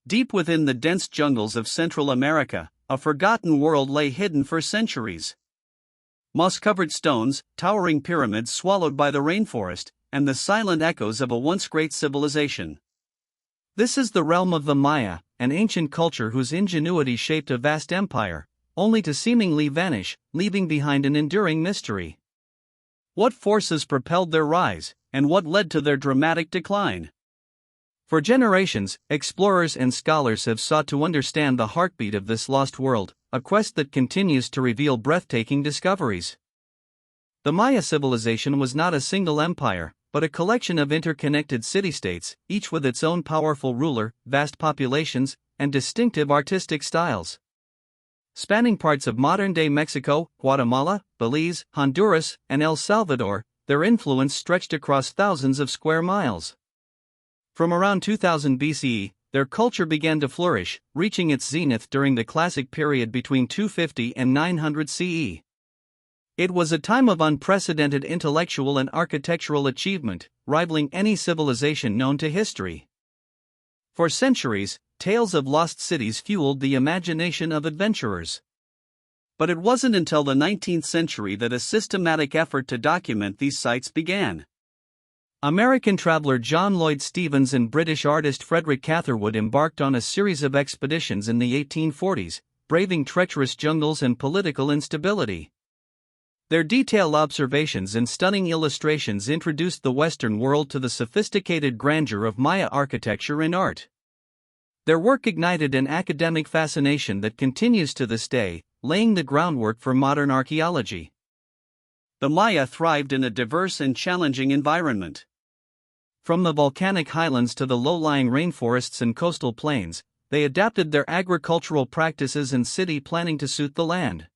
Deep within the dense jungles of Central America, a forgotten world lay hidden for centuries. Moss-covered stones, towering pyramids swallowed by the rainforest, and the silent echoes of a once great civilization. This is the realm of the Maya, an ancient culture whose ingenuity shaped a vast empire, only to seemingly vanish, leaving behind an enduring mystery. What forces propelled their rise, and what led to their dramatic decline? For generations, explorers and scholars have sought to understand the heartbeat of this lost world, a quest that continues to reveal breathtaking discoveries. The Maya civilization was not a single empire, but a collection of interconnected city-states, each with its own powerful ruler, vast populations, and distinctive artistic styles. Spanning parts of modern-day Mexico, Guatemala, Belize, Honduras, and El Salvador, their influence stretched across thousands of square miles. From around 2000 BCE, their culture began to flourish, reaching its zenith during the Classic period between 250 and 900 CE. It was a time of unprecedented intellectual and architectural achievement, rivaling any civilization known to history. For centuries, tales of lost cities fueled the imagination of adventurers. But it wasn't until the 19th century that a systematic effort to document these sites began. American traveler John Lloyd Stephens and British artist Frederick Catherwood embarked on a series of expeditions in the 1840s, braving treacherous jungles and political instability. Their detailed observations and stunning illustrations introduced the Western world to the sophisticated grandeur of Maya architecture and art. Their work ignited an academic fascination that continues to this day, laying the groundwork for modern archaeology. The Maya thrived in a diverse and challenging environment. From the volcanic highlands to the low-lying rainforests and coastal plains, they adapted their agricultural practices and city planning to suit the land.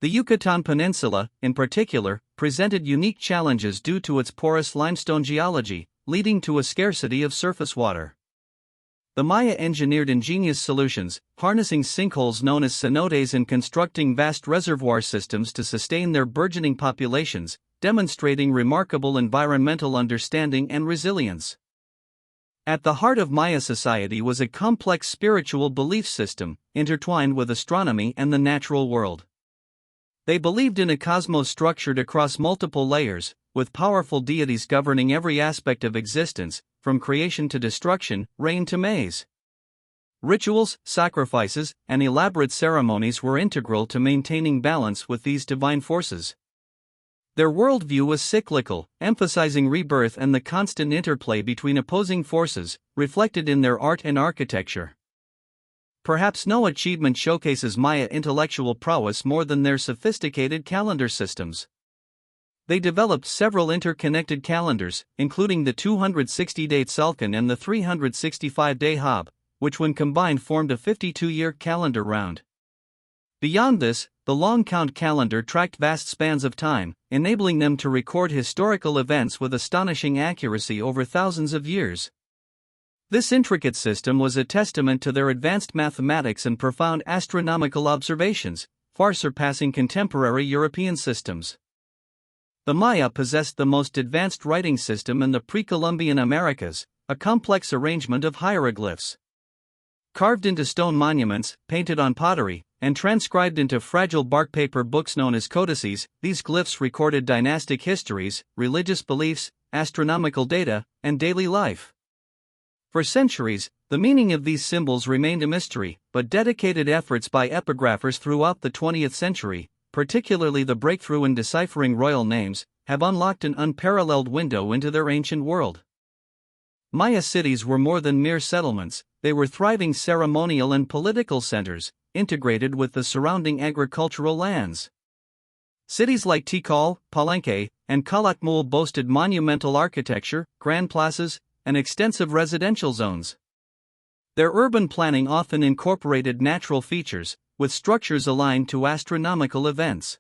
The Yucatan Peninsula, in particular, presented unique challenges due to its porous limestone geology, leading to a scarcity of surface water. The Maya engineered ingenious solutions, harnessing sinkholes known as cenotes and constructing vast reservoir systems to sustain their burgeoning populations, demonstrating remarkable environmental understanding and resilience. At the heart of Maya society was a complex spiritual belief system, intertwined with astronomy and the natural world. They believed in a cosmos structured across multiple layers, with powerful deities governing every aspect of existence, from creation to destruction, rain to maize. Rituals, sacrifices, and elaborate ceremonies were integral to maintaining balance with these divine forces. Their worldview was cyclical, emphasizing rebirth and the constant interplay between opposing forces, reflected in their art and architecture. Perhaps no achievement showcases Maya intellectual prowess more than their sophisticated calendar systems. They developed several interconnected calendars, including the 260-day Tzolk'in and the 365-day Hab, which when combined formed a 52-year calendar round. Beyond this, the long count calendar tracked vast spans of time, enabling them to record historical events with astonishing accuracy over thousands of years. This intricate system was a testament to their advanced mathematics and profound astronomical observations, far surpassing contemporary European systems. The Maya possessed the most advanced writing system in the pre-Columbian Americas, a complex arrangement of hieroglyphs. Carved into stone monuments, painted on pottery, and transcribed into fragile bark paper books known as codices, these glyphs recorded dynastic histories, religious beliefs, astronomical data, and daily life. For centuries, the meaning of these symbols remained a mystery, but dedicated efforts by epigraphers throughout the 20th century, particularly the breakthrough in deciphering royal names, have unlocked an unparalleled window into their ancient world. Maya cities were more than mere settlements, they were thriving ceremonial and political centers, integrated with the surrounding agricultural lands. Cities like Tikal, Palenque, and Calakmul boasted monumental architecture, grand plazas, and extensive residential zones. Their urban planning often incorporated natural features, with structures aligned to astronomical events.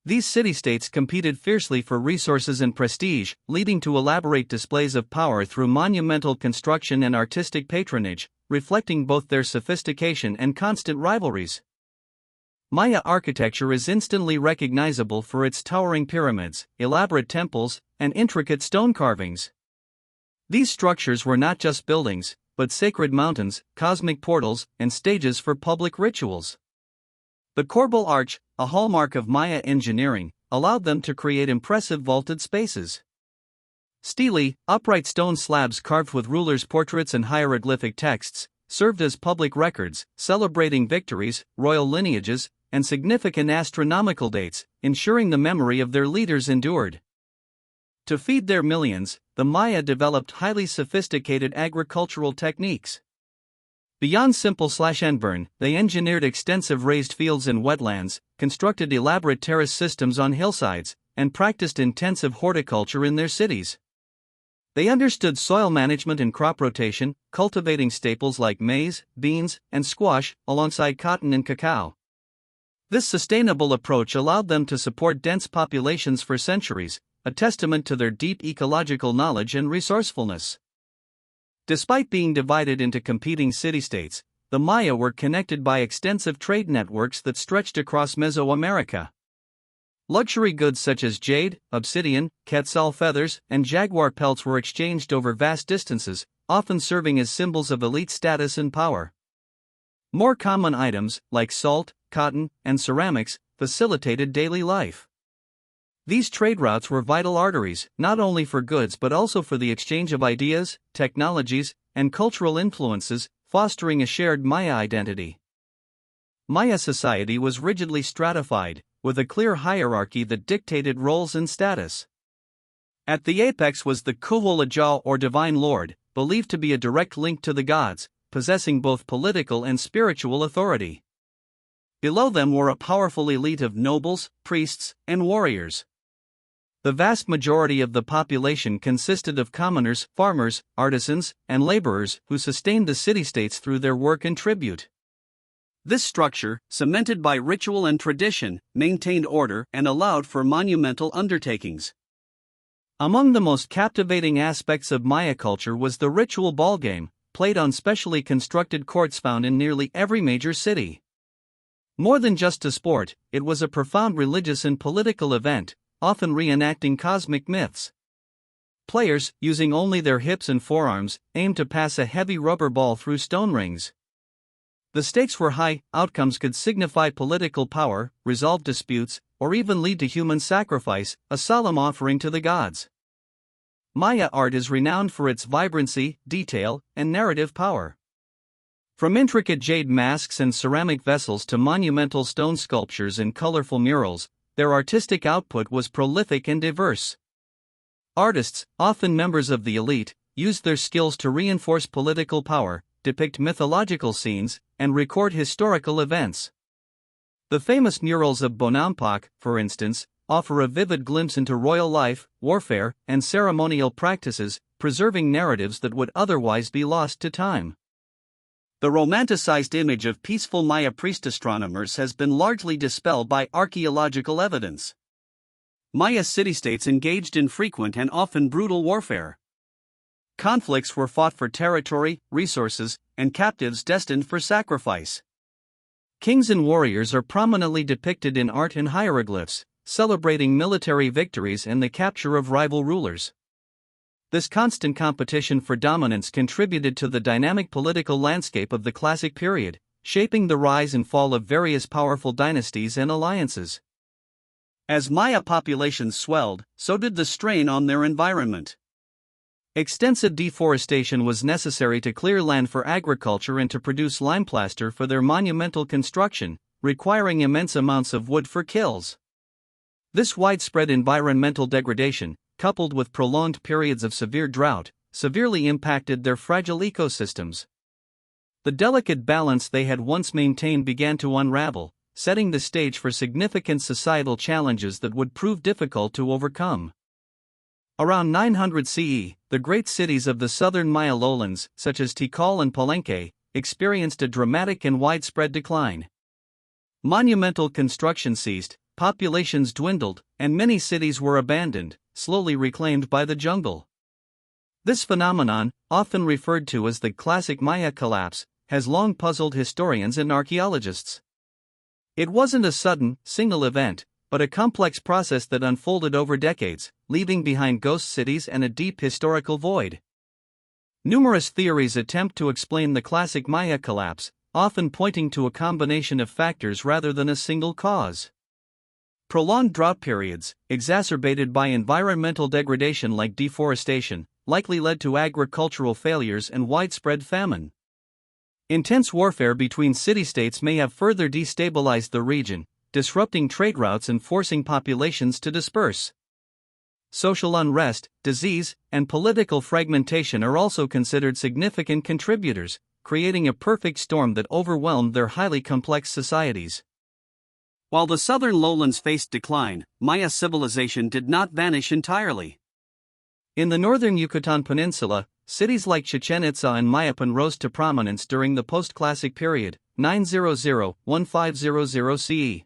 These city-states competed fiercely for resources and prestige, leading to elaborate displays of power through monumental construction and artistic patronage, reflecting both their sophistication and constant rivalries. Maya architecture is instantly recognizable for its towering pyramids, elaborate temples, and intricate stone carvings. These structures were not just buildings, but sacred mountains, cosmic portals, and stages for public rituals. The corbel arch, a hallmark of Maya engineering, allowed them to create impressive vaulted spaces. Stele, upright stone slabs carved with rulers' portraits and hieroglyphic texts, served as public records, celebrating victories, royal lineages, and significant astronomical dates, ensuring the memory of their leaders endured. To feed their millions, the Maya developed highly sophisticated agricultural techniques. Beyond simple slash-and-burn, they engineered extensive raised fields and wetlands, constructed elaborate terrace systems on hillsides, and practiced intensive horticulture in their cities. They understood soil management and crop rotation, cultivating staples like maize, beans, and squash, alongside cotton and cacao. This sustainable approach allowed them to support dense populations for centuries, a testament to their deep ecological knowledge and resourcefulness. Despite being divided into competing city-states, the Maya were connected by extensive trade networks that stretched across Mesoamerica. Luxury goods such as jade, obsidian, quetzal feathers, and jaguar pelts were exchanged over vast distances, often serving as symbols of elite status and power. More common items, like salt, cotton, and ceramics, facilitated daily life. These trade routes were vital arteries, not only for goods but also for the exchange of ideas, technologies, and cultural influences, fostering a shared Maya identity. Maya society was rigidly stratified, with a clear hierarchy that dictated roles and status. At the apex was the Kuwolaja or divine lord, believed to be a direct link to the gods, possessing both political and spiritual authority. Below them were a powerful elite of nobles, priests, and warriors. The vast majority of the population consisted of commoners, farmers, artisans, and laborers who sustained the city-states through their work and tribute. This structure, cemented by ritual and tradition, maintained order and allowed for monumental undertakings. Among the most captivating aspects of Maya culture was the ritual ball game, played on specially constructed courts found in nearly every major city. More than just a sport, it was a profound religious and political event, often reenacting cosmic myths. Players, using only their hips and forearms, aimed to pass a heavy rubber ball through stone rings. The stakes were high, outcomes could signify political power, resolve disputes, or even lead to human sacrifice, a solemn offering to the gods. Maya art is renowned for its vibrancy, detail, and narrative power. From intricate jade masks and ceramic vessels to monumental stone sculptures and colorful murals, their artistic output was prolific and diverse. Artists, often members of the elite, used their skills to reinforce political power, depict mythological scenes, and record historical events. The famous murals of Bonampak, for instance, offer a vivid glimpse into royal life, warfare, and ceremonial practices, preserving narratives that would otherwise be lost to time. The romanticized image of peaceful Maya priest astronomers has been largely dispelled by archaeological evidence. Maya city-states engaged in frequent and often brutal warfare. Conflicts were fought for territory, resources, and captives destined for sacrifice. Kings and warriors are prominently depicted in art and hieroglyphs, celebrating military victories and the capture of rival rulers. This constant competition for dominance contributed to the dynamic political landscape of the Classic period, shaping the rise and fall of various powerful dynasties and alliances. As Maya populations swelled, so did the strain on their environment. Extensive deforestation was necessary to clear land for agriculture and to produce limeplaster for their monumental construction, requiring immense amounts of wood for kilns. This widespread environmental degradation, coupled with prolonged periods of severe drought, severely impacted their fragile ecosystems. The delicate balance they had once maintained began to unravel, setting the stage for significant societal challenges that would prove difficult to overcome. Around 900 CE, the great cities of the southern Maya lowlands, such as Tikal and Palenque, experienced a dramatic and widespread decline. Monumental construction ceased, populations dwindled, and many cities were abandoned, slowly reclaimed by the jungle. This phenomenon, often referred to as the Classic Maya collapse, has long puzzled historians and archaeologists. It wasn't a sudden, single event, but a complex process that unfolded over decades, leaving behind ghost cities and a deep historical void. Numerous theories attempt to explain the classic Maya collapse, often pointing to a combination of factors rather than a single cause. Prolonged drought periods, exacerbated by environmental degradation like deforestation, likely led to agricultural failures and widespread famine. Intense warfare between city-states may have further destabilized the region, disrupting trade routes and forcing populations to disperse. Social unrest, disease, and political fragmentation are also considered significant contributors, creating a perfect storm that overwhelmed their highly complex societies. While the southern lowlands faced decline, Maya civilization did not vanish entirely. In the northern Yucatan Peninsula, cities like Chichen Itza and Mayapan rose to prominence during the post-classic period, 900–1500 CE.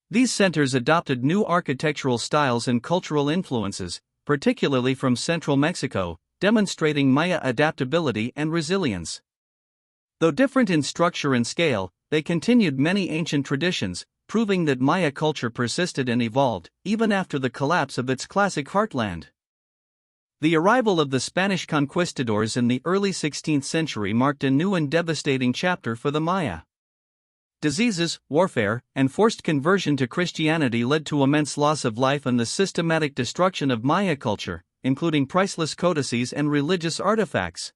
These centers adopted new architectural styles and cultural influences, particularly from central Mexico, demonstrating Maya adaptability and resilience. Though different in structure and scale, they continued many ancient traditions, proving that Maya culture persisted and evolved, even after the collapse of its classic heartland. The arrival of the Spanish conquistadors in the early 16th century marked a new and devastating chapter for the Maya. Diseases, warfare, and forced conversion to Christianity led to immense loss of life and the systematic destruction of Maya culture, including priceless codices and religious artifacts.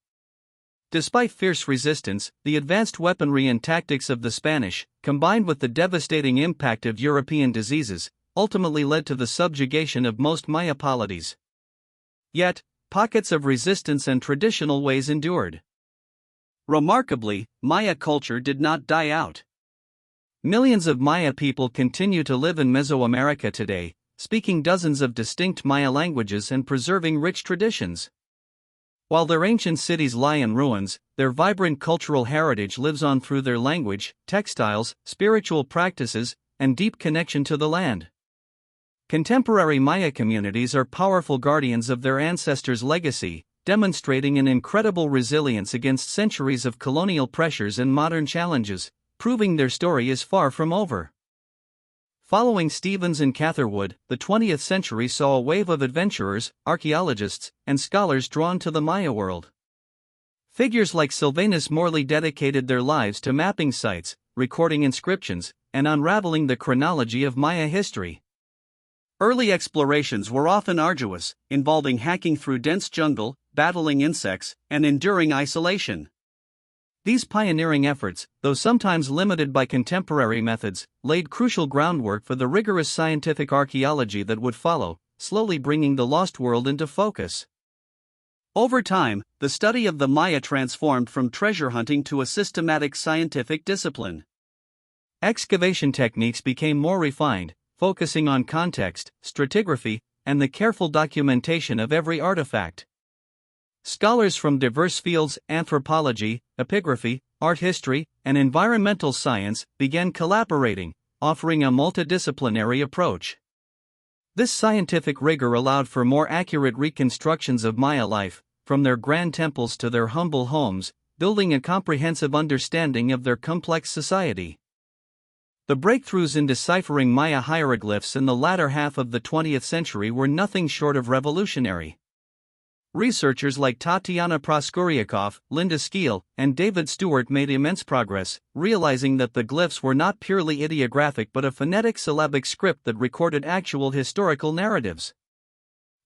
Despite fierce resistance, the advanced weaponry and tactics of the Spanish, combined with the devastating impact of European diseases, ultimately led to the subjugation of most Maya polities. Yet, pockets of resistance and traditional ways endured. Remarkably, Maya culture did not die out. Millions of Maya people continue to live in Mesoamerica today, speaking dozens of distinct Maya languages and preserving rich traditions. While their ancient cities lie in ruins, their vibrant cultural heritage lives on through their language, textiles, spiritual practices, and deep connection to the land. Contemporary Maya communities are powerful guardians of their ancestors' legacy, demonstrating an incredible resilience against centuries of colonial pressures and modern challenges, proving their story is far from over. Following Stevens and Catherwood, the 20th century saw a wave of adventurers, archaeologists, and scholars drawn to the Maya world. Figures like Sylvanus Morley dedicated their lives to mapping sites, recording inscriptions, and unraveling the chronology of Maya history. Early explorations were often arduous, involving hacking through dense jungle, battling insects, and enduring isolation. These pioneering efforts, though sometimes limited by contemporary methods, laid crucial groundwork for the rigorous scientific archaeology that would follow, slowly bringing the lost world into focus. Over time, the study of the Maya transformed from treasure hunting to a systematic scientific discipline. Excavation techniques became more refined, focusing on context, stratigraphy, and the careful documentation of every artifact. Scholars from diverse fields, anthropology, epigraphy, art history, and environmental science, began collaborating, offering a multidisciplinary approach. This scientific rigor allowed for more accurate reconstructions of Maya life, from their grand temples to their humble homes, building a comprehensive understanding of their complex society. The breakthroughs in deciphering Maya hieroglyphs in the latter half of the 20th century were nothing short of revolutionary. Researchers like Tatiana Proskouriakov, Linda Skeel, and David Stewart made immense progress, realizing that the glyphs were not purely ideographic but a phonetic syllabic script that recorded actual historical narratives.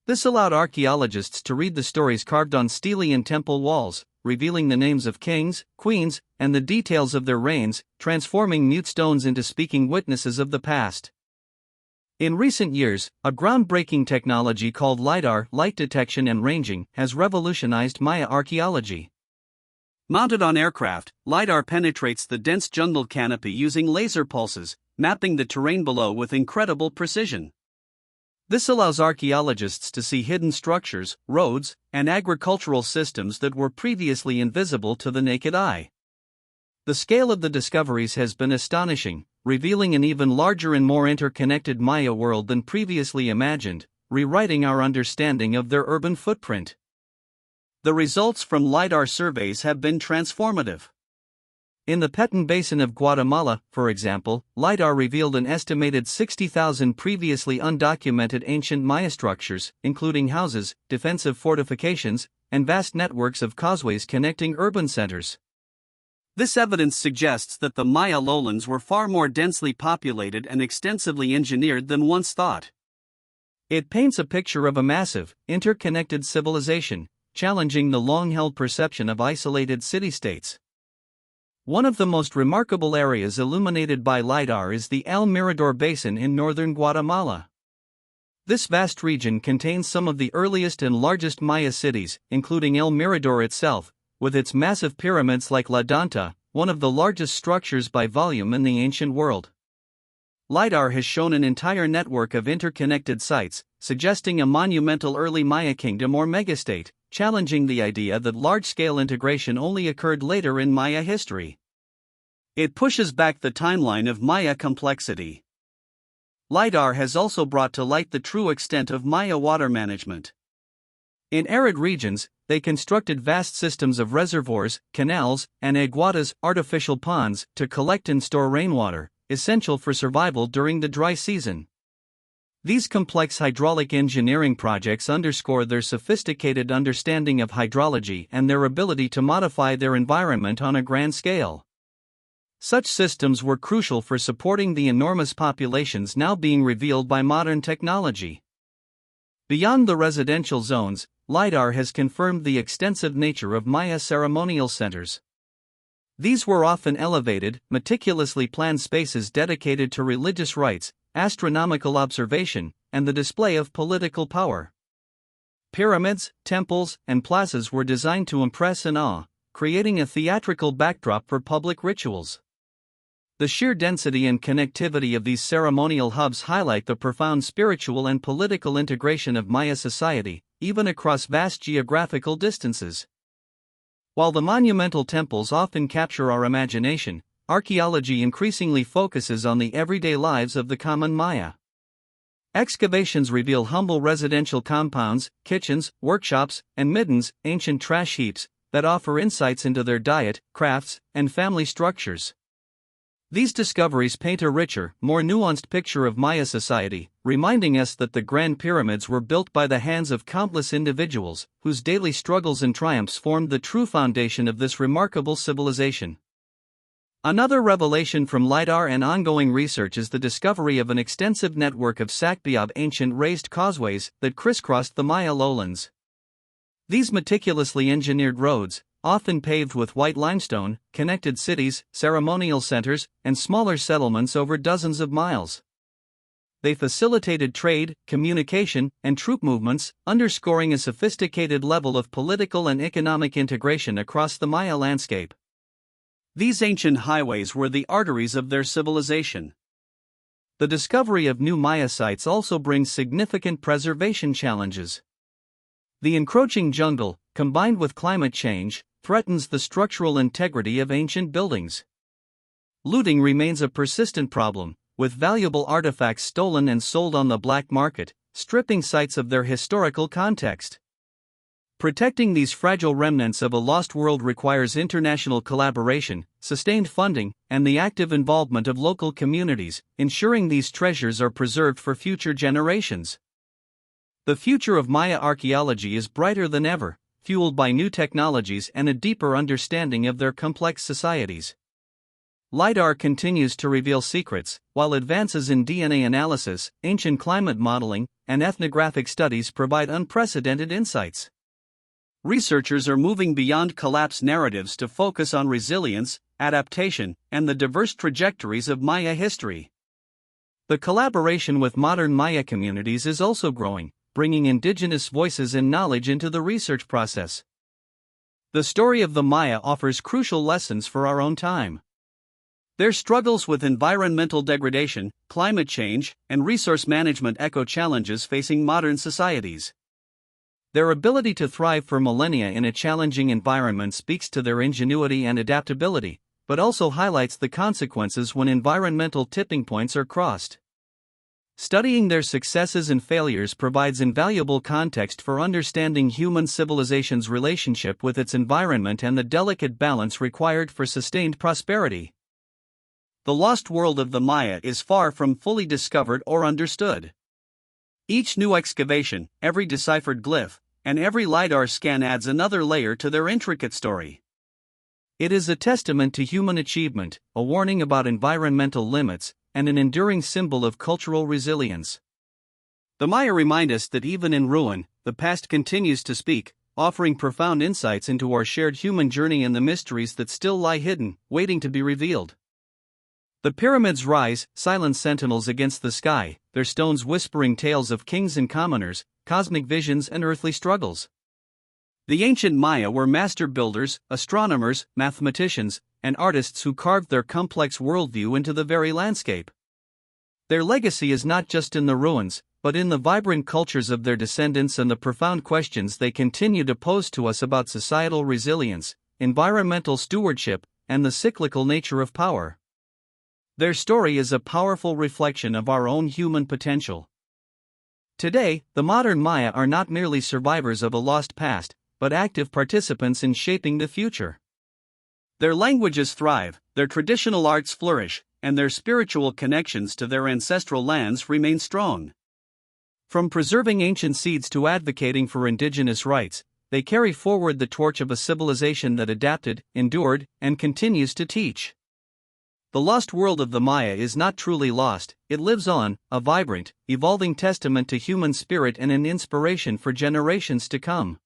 This allowed archaeologists to read the stories carved on Stelaean temple walls, revealing the names of kings, queens, and the details of their reigns, transforming mute stones into speaking witnesses of the past. In recent years, a groundbreaking technology called LiDAR, light detection and ranging, has revolutionized Maya archaeology. Mounted on aircraft, LiDAR penetrates the dense jungle canopy using laser pulses, mapping the terrain below with incredible precision. This allows archaeologists to see hidden structures, roads, and agricultural systems that were previously invisible to the naked eye. The scale of the discoveries has been astonishing, revealing an even larger and more interconnected Maya world than previously imagined, rewriting our understanding of their urban footprint. The results from LiDAR surveys have been transformative. In the Petén Basin of Guatemala, for example, LiDAR revealed an estimated 60,000 previously undocumented ancient Maya structures, including houses, defensive fortifications, and vast networks of causeways connecting urban centers. This evidence suggests that the Maya lowlands were far more densely populated and extensively engineered than once thought. It paints a picture of a massive, interconnected civilization, challenging the long-held perception of isolated city-states. One of the most remarkable areas illuminated by LiDAR is the El Mirador Basin in northern Guatemala. This vast region contains some of the earliest and largest Maya cities, including El Mirador itself, with its massive pyramids like La Danta, one of the largest structures by volume in the ancient world. LiDAR has shown an entire network of interconnected sites, suggesting a monumental early Maya kingdom or megastate, challenging the idea that large-scale integration only occurred later in Maya history. It pushes back the timeline of Maya complexity. LiDAR has also brought to light the true extent of Maya water management. In arid regions, they constructed vast systems of reservoirs, canals, and aguadas, artificial ponds, to collect and store rainwater, essential for survival during the dry season. These complex hydraulic engineering projects underscore their sophisticated understanding of hydrology and their ability to modify their environment on a grand scale. Such systems were crucial for supporting the enormous populations now being revealed by modern technology. Beyond the residential zones, LiDAR has confirmed the extensive nature of Maya ceremonial centers. These were often elevated, meticulously planned spaces dedicated to religious rites, astronomical observation, and the display of political power. Pyramids, temples, and plazas were designed to impress and awe, creating a theatrical backdrop for public rituals. The sheer density and connectivity of these ceremonial hubs highlight the profound spiritual and political integration of Maya society, even across vast geographical distances. While the monumental temples often capture our imagination, archaeology increasingly focuses on the everyday lives of the common Maya. Excavations reveal humble residential compounds, kitchens, workshops, and middens, ancient trash heaps, that offer insights into their diet, crafts, and family structures. These discoveries paint a richer, more nuanced picture of Maya society, reminding us that the Grand Pyramids were built by the hands of countless individuals, whose daily struggles and triumphs formed the true foundation of this remarkable civilization. Another revelation from LiDAR and ongoing research is the discovery of an extensive network of Sakbiab ancient raised causeways that crisscrossed the Maya lowlands. These meticulously engineered roads, often paved with white limestone, connected cities, ceremonial centers, and smaller settlements over dozens of miles. They facilitated trade, communication, and troop movements, underscoring a sophisticated level of political and economic integration across the Maya landscape. These ancient highways were the arteries of their civilization. The discovery of new Maya sites also brings significant preservation challenges. The encroaching jungle, combined with climate change, threatens the structural integrity of ancient buildings. Looting remains a persistent problem, with valuable artifacts stolen and sold on the black market, stripping sites of their historical context. Protecting these fragile remnants of a lost world requires international collaboration, sustained funding, and the active involvement of local communities, ensuring these treasures are preserved for future generations. The future of Maya archaeology is brighter than ever, fueled by new technologies and a deeper understanding of their complex societies. LiDAR continues to reveal secrets, while advances in DNA analysis, ancient climate modeling, and ethnographic studies provide unprecedented insights. Researchers are moving beyond collapse narratives to focus on resilience, adaptation, and the diverse trajectories of Maya history. The collaboration with modern Maya communities is also growing, bringing indigenous voices and knowledge into the research process. The story of the Maya offers crucial lessons for our own time. Their struggles with environmental degradation, climate change, and resource management echo challenges facing modern societies. Their ability to thrive for millennia in a challenging environment speaks to their ingenuity and adaptability, but also highlights the consequences when environmental tipping points are crossed. Studying their successes and failures provides invaluable context for understanding human civilization's relationship with its environment and the delicate balance required for sustained prosperity. The lost world of the Maya is far from fully discovered or understood. Each new excavation, every deciphered glyph, and every LiDAR scan adds another layer to their intricate story. It is a testament to human achievement, a warning about environmental limits, and an enduring symbol of cultural resilience. The Maya remind us that even in ruin, the past continues to speak, offering profound insights into our shared human journey and the mysteries that still lie hidden, waiting to be revealed. The pyramids rise, silent sentinels against the sky, their stones whispering tales of kings and commoners, cosmic visions and earthly struggles. The ancient Maya were master builders, astronomers, mathematicians, and artists who carved their complex worldview into the very landscape. Their legacy is not just in the ruins, but in the vibrant cultures of their descendants and the profound questions they continue to pose to us about societal resilience, environmental stewardship, and the cyclical nature of power. Their story is a powerful reflection of our own human potential. Today, the modern Maya are not merely survivors of a lost past, but active participants in shaping the future. Their languages thrive, their traditional arts flourish, and their spiritual connections to their ancestral lands remain strong. From preserving ancient seeds to advocating for indigenous rights, they carry forward the torch of a civilization that adapted, endured, and continues to teach. The lost world of the Maya is not truly lost, it lives on, a vibrant, evolving testament to human spirit and an inspiration for generations to come.